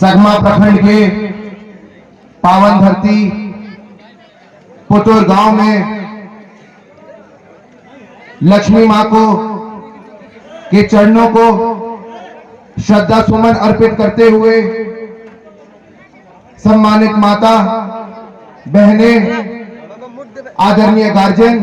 सगमा प्रखंड के पावन धरती पुतुर गांव में लक्ष्मी मां को के चरणों को श्रद्धा सुमन अर्पित करते हुए सम्मानित माता, बहनें, आदरणीय गार्जियन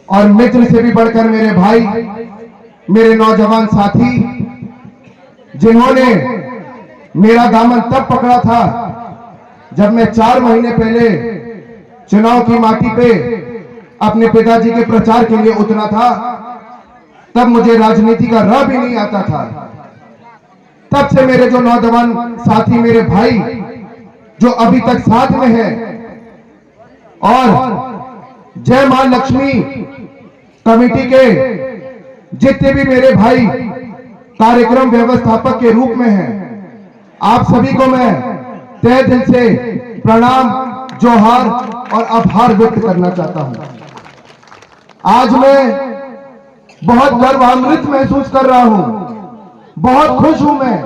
और मित्र से भी बढ़कर मेरे भाई, मेरे नौजवान साथी, जिन्होंने मेरा दामन तब पकड़ा था जब मैं 4 महीने पहले चुनाव की माटी पे अपने पिताजी के प्रचार के लिए उतरा था। तब मुझे राजनीति का राह भी नहीं आता था। तब से मेरे जो नौजवान साथी, मेरे भाई जो अभी तक साथ में है, और जय मां लक्ष्मी कमेटी के जितने भी मेरे भाई कार्यक्रम व्यवस्थापक के रूप में हैं, आप सभी को मैं तहे दिल से प्रणाम, जोहार और आभार व्यक्त करना चाहता हूं। आज मैं बहुत गर्वान्वित महसूस कर रहा हूं, बहुत खुश हूं मैं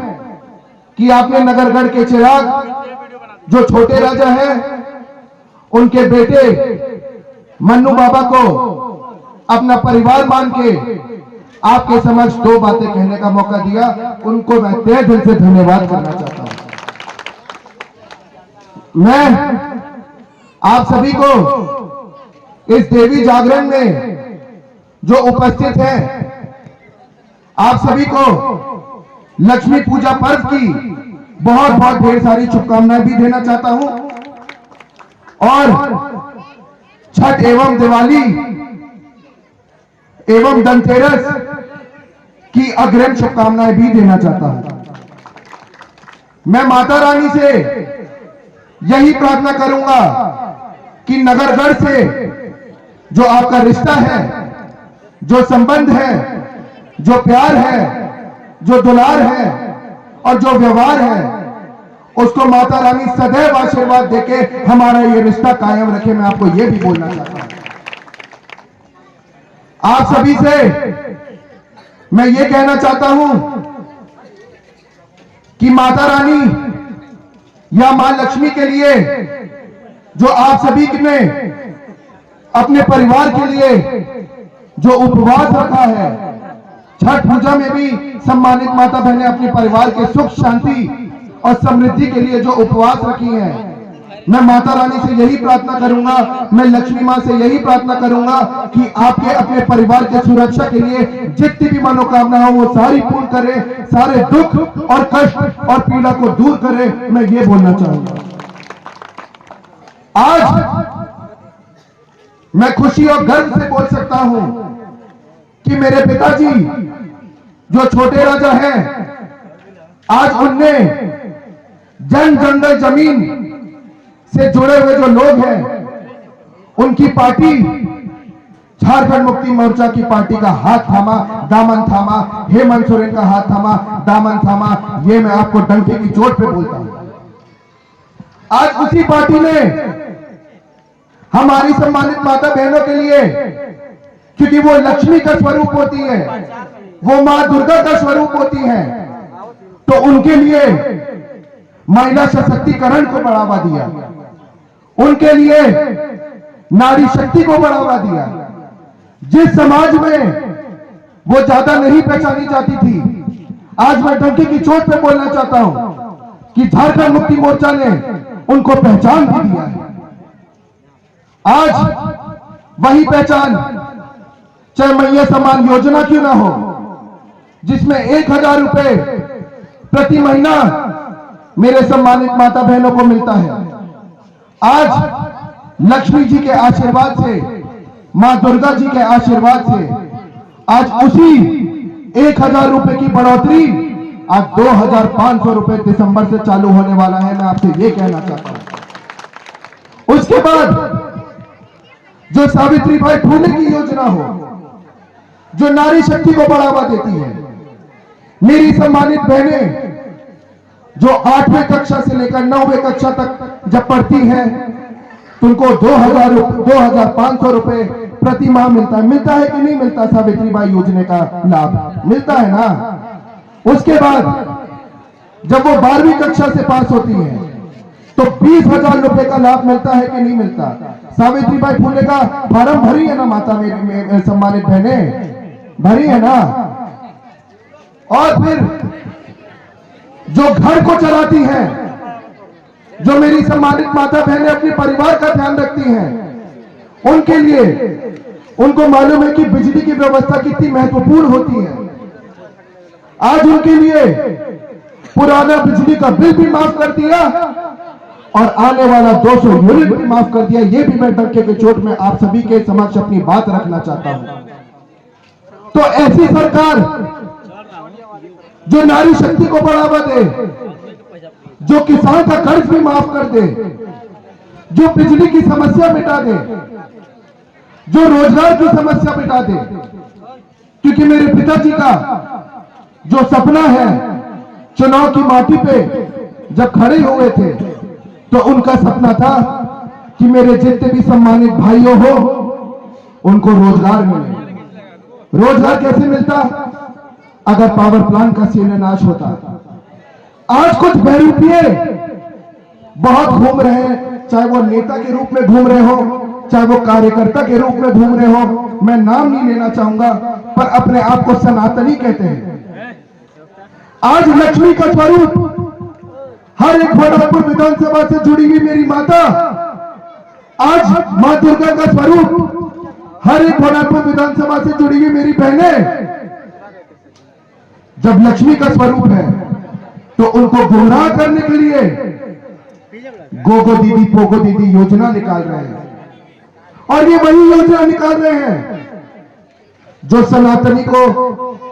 कि आपने नगरगढ़ के चिराग जो छोटे राजा हैं, उनके बेटे मन्नू बाबा को अपना परिवार मान के आपके समक्ष 2 बातें कहने का मौका दिया। उनको मैं तहे दिल से धन्यवाद करना चाहता हूं। मैं आप सभी को इस देवी जागरण में जो उपस्थित हैं, आप सभी को लक्ष्मी पूजा पर्व की बहुत बहुत ढेर सारी शुभकामनाएं भी देना चाहता हूं और छठ एवं दिवाली एवं धनतेरस की अग्रिम शुभकामनाएं भी देना चाहता हूं। मैं माता रानी से यही प्रार्थना करूंगा कि नगरगढ़ से जो आपका रिश्ता है, जो संबंध है, जो प्यार है, जो दुलार है और जो व्यवहार है, उसको माता रानी सदैव आशीर्वाद देके हमारा ये रिश्ता कायम रखे। मैं आपको ये भी बोलना चाहता हूं। आप सभी से मैं ये कहना चाहता हूं कि माता रानी या मां लक्ष्मी के लिए जो आप सभी ने अपने परिवार के लिए जो उपवास रखा है, छठ पूजा में भी सम्मानित माता बहनें अपने परिवार के सुख शांति और समृद्धि के लिए जो उपवास रखी हैं, मैं माता रानी से यही प्रार्थना करूंगा, मैं लक्ष्मी मां से यही प्रार्थना करूंगा कि आपके अपने परिवार के सुरक्षा के लिए जितनी भी मनोकामना हो वो सारी पूर्ण करें, सारे दुख और कष्ट और पीड़ा को दूर करें। मैं ये बोलना चाहूंगा। आज मैं खुशी और गर्व से बोल सकता हूं कि मेरे पिताजी जो छोटे राजा हैं, आज उनने जन जंगल जमीन से जुड़े हुए जो लोग हैं, उनकी पार्टी झारखंड मुक्ति मोर्चा की पार्टी का हाथ थामा, दामन थामा, हेमंत सोरेन का हाथ थामा, दामन थामा। ये मैं आपको डंके की चोट पे बोलता हूं। आज उसी पार्टी ने हमारी सम्मानित माता बहनों के लिए, क्योंकि वो लक्ष्मी का स्वरूप होती है, वो मां दुर्गा का स्वरूप होती है, तो उनके लिए महिला सशक्तिकरण को बढ़ावा दिया, उनके लिए नारी शक्ति को बढ़ावा दिया। जिस समाज में वो ज्यादा नहीं पहचानी जाती थी, आज मैं डंके की चोट पे बोलना चाहता हूं कि झारखंड मुक्ति मोर्चा ने उनको पहचान भी दिया है। आज वही पहचान, चाहे मैया सम्मान योजना क्यों ना हो, जिसमें 1000 रुपए प्रति महीना मेरे सम्मानित माता बहनों को मिलता है। आज लक्ष्मी जी के आशीर्वाद से, मां दुर्गा जी के आशीर्वाद से आज उसी 1000 रुपए की बढ़ोतरी आज 2500 रुपए दिसंबर से चालू होने वाला है। मैं आपसे ये कहना चाहता हूं। उसके बाद जो सावित्रीबाई फुले की योजना हो, जो नारी शक्ति को बढ़ावा देती है, मेरी सम्मानित बहनें जो 8वीं कक्षा से लेकर 9वीं कक्षा तक जब पढ़ती हैं, तो उनको 2500 रुपए प्रति माह मिलता है। मिलता है कि नहीं मिलता? सावित्रीबाई योजना का लाभ मिलता है ना। उसके बाद जब वो 12वीं कक्षा से पास होती हैं तो 20,000 रुपए का लाभ मिलता है कि नहीं मिलता? सावित्रीबाई फुले का फॉर्म भरी है ना माता मेरे सम्मानित बहने, भरी है ना? और फिर जो घर को चलाती हैं, जो मेरी सम्मानित माता बहनें अपने परिवार का ध्यान रखती हैं, उनके लिए उनको मालूम है कि बिजली की व्यवस्था कितनी महत्वपूर्ण होती है। आज उनके लिए पुराना बिजली का बिल भी माफ कर दिया और आने वाला 200 यूनिट भी माफ कर दिया। ये भी मैं डंके के चोट में आप सभी के समक्ष अपनी बात रखना चाहता हूं। तो ऐसी सरकार जो नारी शक्ति को बढ़ावा दे, जो किसान का कर्ज भी माफ कर दे, जो बिजली की समस्या मिटा दे, जो रोजगार की समस्या मिटा दे, क्योंकि मेरे पिताजी का जो सपना है, चुनाव की माटी पे जब खड़े हुए थे तो उनका सपना था कि मेरे जितने भी सम्मानित भाइयों हो उनको रोजगार मिले। रोजगार कैसे मिलता? अगर पावर प्लांट का शिलान्यास होता। आज कुछ बहरूपिये बहुत घूम रहे हैं, चाहे वो नेता के रूप में घूम रहे हो, चाहे वो कार्यकर्ता के रूप में घूम रहे हो, मैं नाम नहीं लेना चाहूंगा, पर अपने आप को सनातनी कहते हैं। आज लक्ष्मी का स्वरूप हर एक भोलापुर विधानसभा से जुड़ी हुई मेरी माता, आज मां दुर्गा का स्वरूप हर एक भोलापुर विधानसभा से जुड़ी हुई मेरी बहनें, जब लक्ष्मी का स्वरूप है तो उनको गुमराह करने के लिए गोगो दीदी पोगो दीदी योजना निकाल रहे हैं। और ये वही योजना निकाल रहे हैं जो सनातनी को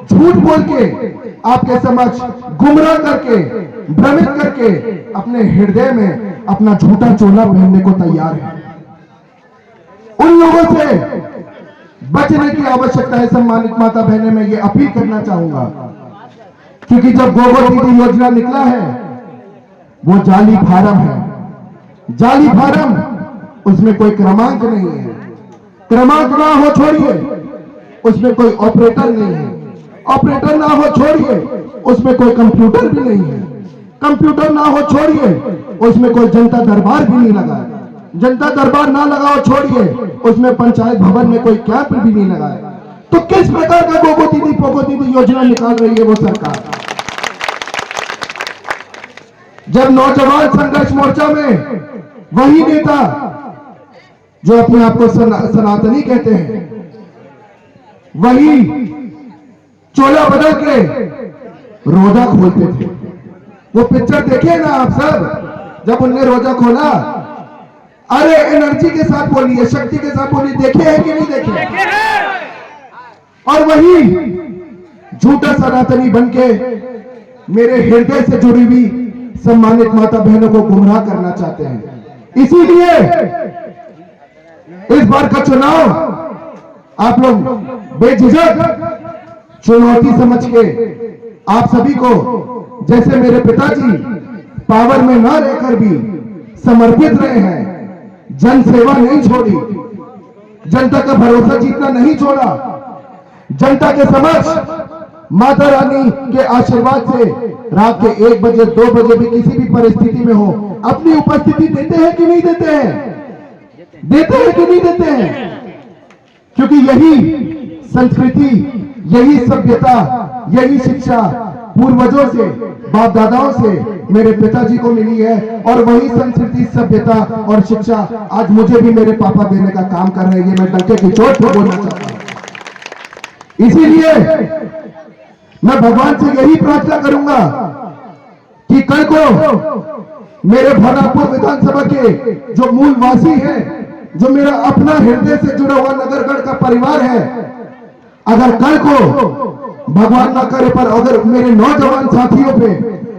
झूठ बोल के आपके समक्ष गुमराह करके, भ्रमित करके अपने हृदय में अपना झूठा चोला पहनने को तैयार है। उन लोगों से बचने की आवश्यकता है। सम्मानित माता बहने, मैं ये अपील करना चाहूंगा, क्योंकि जब गोगो दीदी योजना निकला है वो जाली फार्म है। जाली फार्म, उसमें कोई क्रमांक नहीं है। क्रमांक ना हो छोड़िए, उसमें कोई ऑपरेटर नहीं है। ऑपरेटर ना हो छोड़िए, उसमें कोई कंप्यूटर भी नहीं है। कंप्यूटर ना हो छोड़िए, उसमें कोई जनता दरबार भी नहीं लगा है। जनता दरबार ना लगाओ छोड़िए, उसमें पंचायत भवन में कोई कैंप भी नहीं लगा है। तो किस प्रकार का गोगो दीदी पोगो दीदी योजना निकाल रही है वो सरकार? जब नौजवान संघर्ष मोर्चा में वही नेता जो अपने आप को सनातनी कहते हैं, वही चोला बदल के रोजा खोलते थे। वो पिक्चर देखे ना आप सब, जब उनने रोजा खोला, अरे एनर्जी के साथ बोलिए, शक्ति के साथ बोलिए, देखे हैं कि नहीं देखे? और वही झूठा सनातनी बनके मेरे हृदय से जुड़ी हुई सम्मानित माता बहनों को गुमराह करना चाहते हैं। इसीलिए इस बार का चुनाव आप लोग बेझिझक चुनौती समझ के आप सभी को, जैसे मेरे पिताजी पावर में ना रहकर भी समर्पित रहे हैं, जन सेवा नहीं छोड़ी, जनता का भरोसा जीतना नहीं छोड़ा, जनता के समक्ष माता रानी के आशीर्वाद से रात के 1 बजे 2 बजे भी किसी भी परिस्थिति में हो अपनी उपस्थिति देते हैं कि नहीं देते हैं? देते हैं कि नहीं देते हैं? क्योंकि यही संस्कृति, यही सभ्यता, यही शिक्षा पूर्वजों से, बाप दादाओं से मेरे पिताजी को मिली है, और वही संस्कृति, सभ्यता और शिक्षा आज मुझे भी मेरे पापा देने का काम कर रहे हैं। मैं डंके की चोट पर बोलना चाहता हूं। इसीलिए मैं भगवान से यही प्रार्थना करूंगा कि कल को मेरे भोलापुर विधानसभा के जो मूलवासी हैं, जो मेरा अपना हृदय से जुड़ा हुआ नगरगढ़ का परिवार है, अगर कल को भगवान ना करे पर अगर मेरे नौजवान साथियों पे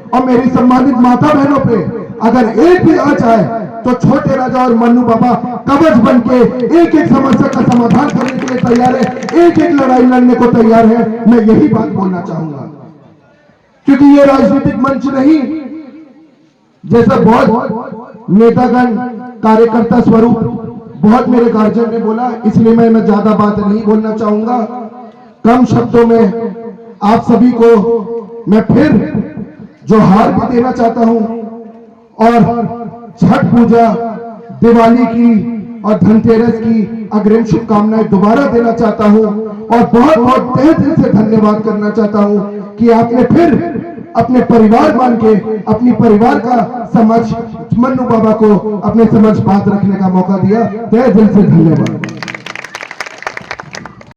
और मेरी सम्मानित माता बहनों पे अगर एक भी आ जाए, तो छोटे राजा और मन्नू बाबा कवच बन के एक एक समस्या का समाधान करने के लिए तैयार है, एक एक लड़ाई लड़ने को तैयार है। मैं यही बात बोलना चाहूंगा, क्योंकि ये राजनीतिक मंच नहीं, जैसा बहुत नेतागण कार्यकर्ता स्वरूप बहुत मेरे गार्जियन ने बोला, इसलिए मैं ज्यादा बात नहीं बोलना चाहूंगा। कम शब्दों में आप सभी को मैं फिर जोहार भी देना चाहता हूं और छठ पूजा, दिवाली की और धनतेरस की अग्रिम शुभकामनाएं दोबारा देना चाहता हूं और बहुत बहुत तहे दिल से धन्यवाद करना चाहता हूं कि आपने फिर अपने परिवार मान के अपनी परिवार का समझ मन्नू बाबा को अपने समझ बात रखने का मौका दिया। तहे दिल से धन्यवाद।